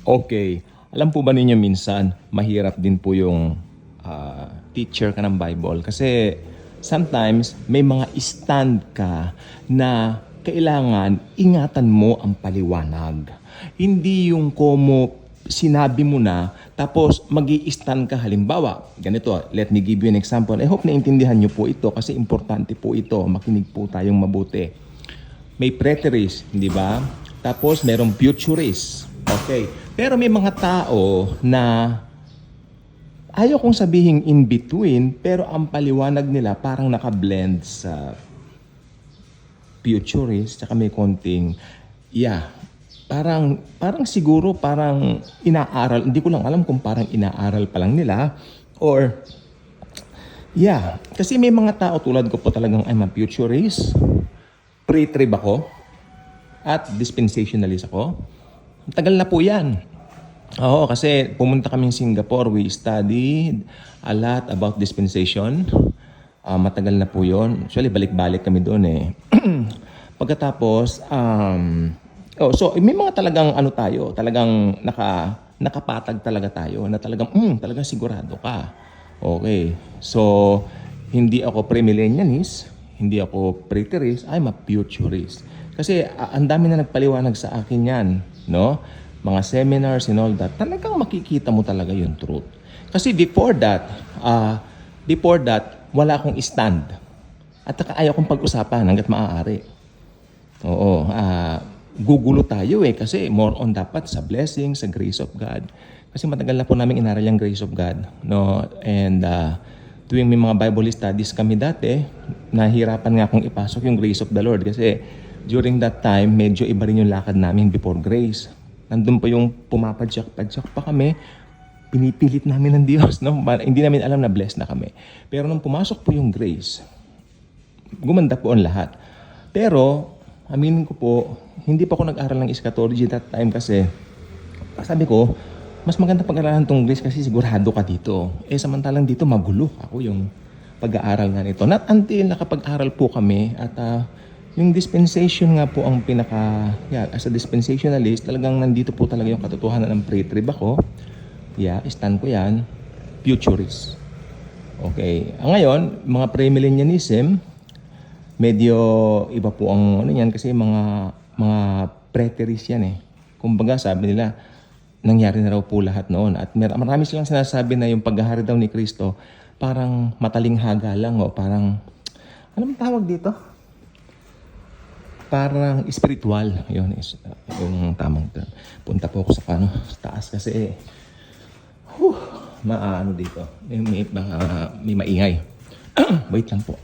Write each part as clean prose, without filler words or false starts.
Okay. Alam po ba ninyo minsan, mahirap din po yung teacher ka ng Bible kasi sometimes may mga stand ka na kailangan ingatan mo ang paliwanag. Hindi yung komo sinabi mo na tapos mag-i-stand ka halimbawa. Ganito, let me give you an example. I hope naintindihan nyo po ito kasi importante po ito. Makinig po tayong mabuti. May preterist, di ba? Tapos merong futurist. Okay. Pero may mga tao na ayaw kong sabihin in between, pero ang paliwanag nila parang naka-blend sa futurist, tsaka may konting, parang siguro parang inaaral, hindi ko lang alam kung parang inaaral pa lang nila, or, kasi may mga tao tulad ko po talagang I'm a futurist, pre-trib ako, at dispensationalist ako. Tagal na po yan. Oo, kasi pumunta kaming Singapore. We studied a lot about dispensation. Matagal na po yun. Actually, balik-balik kami doon eh. Pagkatapos, so may mga talagang ano tayo, talagang nakapatag talaga tayo na talagang sigurado ka. Okay. So, hindi ako premillennialist, hindi ako preterist, I'm a futurist. Kasi ang dami na nagpaliwanag sa akin yan, no? Mga seminars and all that, talagang makikita mo talaga yung truth. Kasi before that, wala akong stand. At ayaw kong pag-usapan hanggat maaari. Oo, gugulo tayo eh kasi more on dapat sa blessing, sa grace of God. Kasi matagal na po namin inaral yung grace of God, no? And tuwing may mga Bible studies kami dati, nahirapan nga akong ipasok yung grace of the Lord kasi during that time, medyo iba rin yung lakad namin before grace. Nandun pa yung pumapadyak-padyak pa kami, pinipilit namin ng Diyos, no? Hindi namin alam na blessed na kami. Pero nung pumasok po yung grace, gumanda po ang lahat. Pero, aminin ko po, hindi pa ako nag-aral ng eschatology that time kasi sabi ko, mas maganda pag-aralan tong grace kasi sigurado ka dito. Samantalang dito magulo ako yung pag-aaral nga nito. Not until nakapag-aral po kami at yung dispensation nga po ang as a dispensationalist, talagang nandito po talaga yung katotohanan ng pre-trib ako. Stand ko yan, futurist. Okay. Ngayon, mga premillennialism, medyo iba po ang ano yan kasi mga preterist yan eh. Kumbaga sabi nila, nangyari na raw po lahat noon. At marami silang sinasabi na yung paghahari daw ni Kristo, parang matalinghaga lang o parang, anong tawag dito? Parang spiritual. Yun is yung tamang term. Punta po ako sa taas kasi maano dito. May maingay. Wait lang po.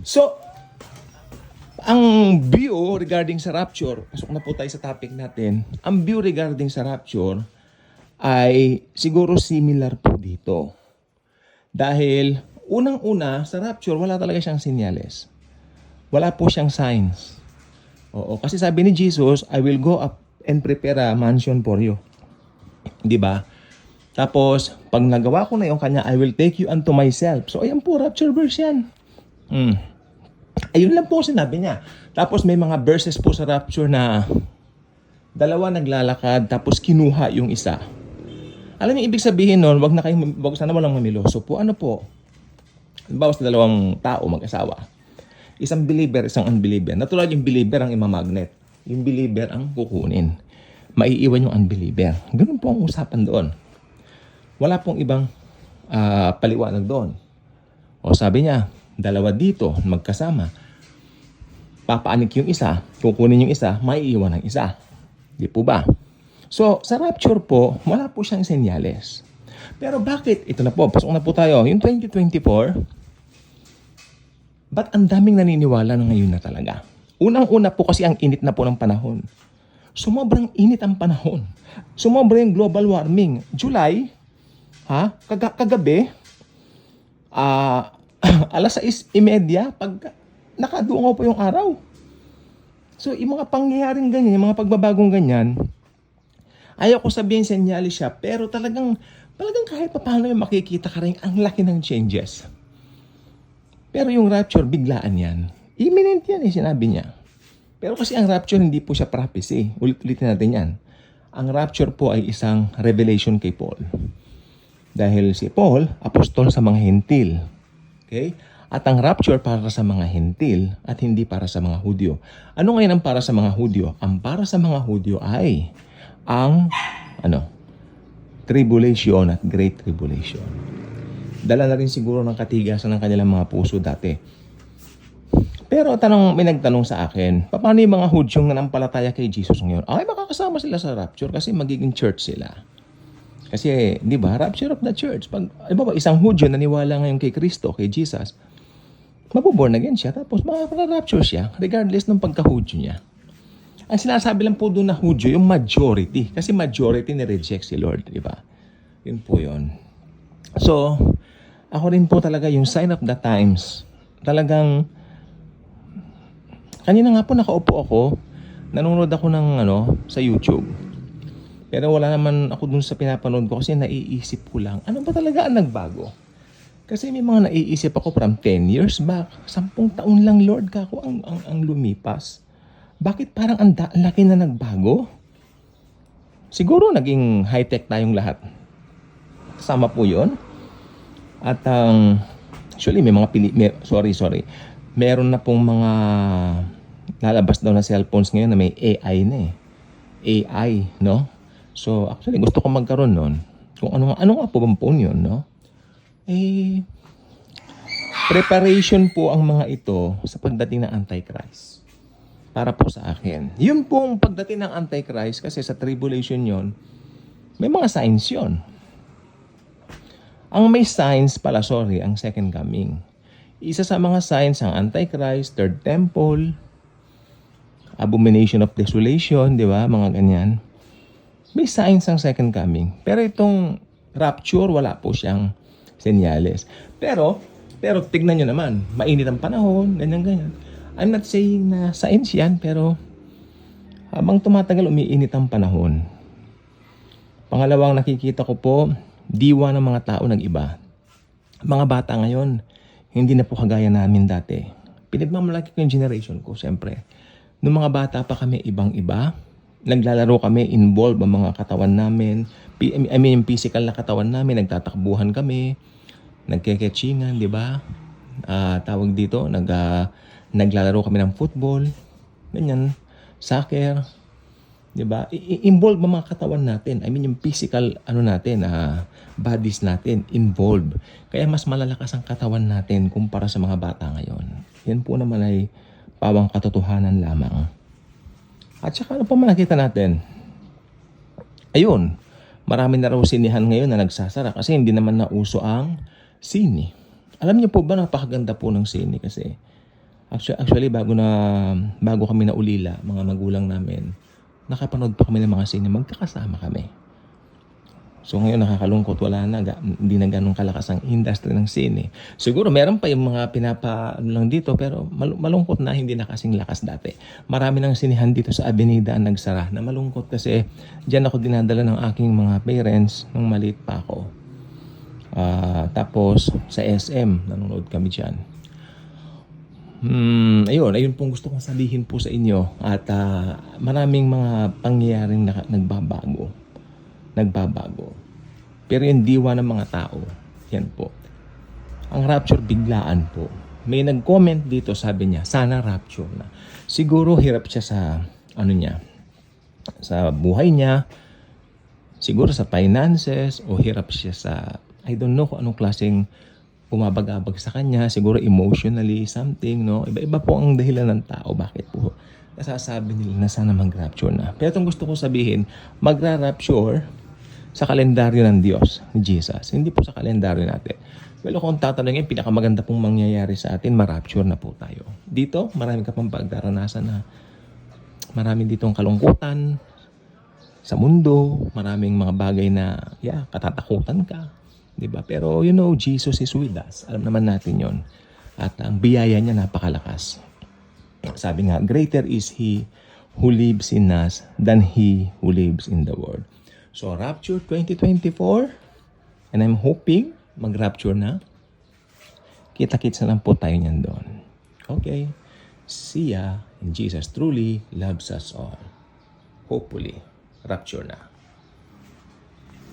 So, ang view regarding sa rapture, pasok na po tayo sa topic natin. Ang view regarding sa rapture ay siguro similar po dito. Dahil unang-una sa rapture, wala talaga siyang senyales. Wala po siyang signs. Oo, kasi sabi ni Jesus, I will go up and prepare a mansion for you. 'Di ba? Tapos, pag nagawa ko na yung kanya, I will take you unto myself. So, ayan po, rapture verse yan. Ayun lang po sinabi niya. Tapos, may mga verses po sa rapture na dalawa naglalakad, tapos kinuha yung isa. Alam niyo, ibig sabihin nun, wag sana walang mamiloso po. Ano po? Halimbawa sa dalawang tao, mag-asawa. Isang believer, isang unbeliever. Natural yung believer ang imamagnet. Yung believer ang kukunin. Maiiwan yung unbeliever. Ganun po ang usapan doon. Wala pong ibang paliwanag doon. O sabi niya, dalawa dito, magkasama. Papaanik yung isa, kukunin yung isa, maiiwan ang isa. Di po ba? So, sa rapture po, wala po siyang senyales. Pero bakit? Ito na po, pasok na po tayo. Yung 2024, ba't ang daming naniniwala na ngayon na talaga? Unang-una po kasi ang init na po ng panahon. Sumobrang init ang panahon. Sumobra yung global warming. July, kagabi, alas 6:30, pag nakadungaw po yung araw. So, yung mga pangyayaring ganyan, yung mga pagbabagong ganyan, ayaw ko sabihin senyalis siya, pero talagang kahit pa paano yung makikita ka rin ang laki ng changes. Pero yung rapture, biglaan yan. Imminent yan sinabi niya. Pero kasi ang rapture, hindi po siya prophecy. Ulit-ulitin natin yan. Ang rapture po ay isang revelation kay Paul. Dahil si Paul, apostol sa mga hentil. Okay? At ang rapture para sa mga hentil at hindi para sa mga Hudyo. Ano ngayon ang para sa mga Hudyo? Ang para sa mga Hudyo ay ang tribulation at great tribulation. Dala na rin siguro ng katigasan ng kanilang mga puso dati. Pero may nagtanong sa akin, paano yung mga Hudyong nanampalataya kay Jesus ngayon? Ay, makakasama sila sa rapture kasi magiging church sila. Kasi, di ba, rapture of the church. Pag, isang Hudyo naniwala ngayon kay Kristo, kay Jesus, mabuborn again siya, tapos makaka-rapture siya, regardless ng pagka-Hudyo niya. Ang sinasabi lang po doon na Hudyo, yung majority. Kasi majority ni-reject si Lord, di ba? Yun po yun. So, ako rin po talaga yung sign of the times. Talagang, kanina nga po nakaupo ako, nanonood ako ng sa YouTube. Pero wala naman ako dun sa pinapanood ko kasi naiisip ko lang, ano ba talaga ang nagbago? Kasi may mga naiisip ako from 10 years back, 10 taon lang Lord kako ang lumipas. Bakit parang ang laki na nagbago? Siguro naging high-tech tayong lahat. Kasama po yun. At actually may mga meron na pong mga lalabas daw na cellphones ngayon na may AI na eh. AI, no? So, actually, gusto ko magkaroon nun. Kung ano nga po bang phone yun, no? Preparation po ang mga ito sa pagdating ng Antichrist. Para po sa akin. Yun pong pagdating ng Antichrist, kasi sa tribulation yon, may mga signs yon. Ang may signs pala, ang second coming. Isa sa mga signs ang Antichrist, third temple, abomination of desolation, di ba? Mga ganyan. May signs ang second coming. Pero itong rapture, wala po siyang senyales. Pero tignan nyo naman, mainit ang panahon, ganyan-ganyan. I'm not saying na science yan, pero habang tumatagal, umiinit ang panahon. Pangalawang nakikita ko po, diwa ng mga tao nag-iba. Mga bata ngayon, hindi na po kagaya namin dati. Pinagmamalaki ko yung generation ko, siyempre. Noong mga bata pa kami, ibang-iba. Naglalaro kami, involved ang mga katawan namin. Yung physical na katawan namin, nagtatakbuhan kami, nagkeketchingan, di ba? Tawag dito, naglalaro kami ng football, ganyan, soccer, di ba? Involved ang mga katawan natin. Yung physical, bodies natin, involved. Kaya mas malalakas ang katawan natin kumpara sa mga bata ngayon. Yan po naman ay pawang katotohanan lamang. At saka ano pa nakita natin? Ayun, marami na raw sinihan ngayon na nagsasara kasi hindi naman nauso ang sine. Alam niyo po ba, napakaganda po ng sine kasi actually bago kami naulila, mga magulang namin, nakapanood pa kami ng mga sine, magkakasama kami. So ngayon nakakalungkot, wala na, hindi na ganun kalakas ang industry ng sine. Siguro meron pa yung mga lang dito, pero malungkot na, hindi na kasing lakas dati. Marami ng sinihan dito sa Avenida ang nagsara, na malungkot kasi dyan ako dinadala ng aking mga parents nung maliit pa ako. Tapos sa SM, nanonood kami dyan. Ayun pong gusto kong sabihin po sa inyo. At maraming mga pangyayaring nagbabago. Pero yung diwa ng mga tao, yan po. Ang rapture biglaan po. May nag-comment dito, sabi niya, sana rapture na. Siguro hirap siya sa sa buhay niya, siguro sa finances, o hirap siya sa, I don't know kung anong klaseng bumabag-abag sa kanya, siguro emotionally, something, no? Iba-iba po ang dahilan ng tao, bakit po nasasabi nila na sana mag-rapture na. Pero itong gusto ko sabihin, magra-rapture sa kalendaryo ng Diyos, ni Jesus. Hindi po sa kalendaryo natin. Well, kung tatanungin, pinakamaganda pong mangyayari sa atin, ma-rapture na po tayo. Dito, marami ka pang pagdaranasan na marami ditong kalungkutan sa mundo, maraming mga bagay na, katatakutan ka. Diba? Pero, Jesus is with us. Alam naman natin yon. At ang biyaya niya napakalakas. Sabi nga, greater is He who lives in us than He who lives in the world. So, Rapture 2024, and I'm hoping mag-rapture na. Kita-kits na lang po tayo niyan doon. Okay. See ya. And Jesus truly loves us all. Hopefully, rapture na.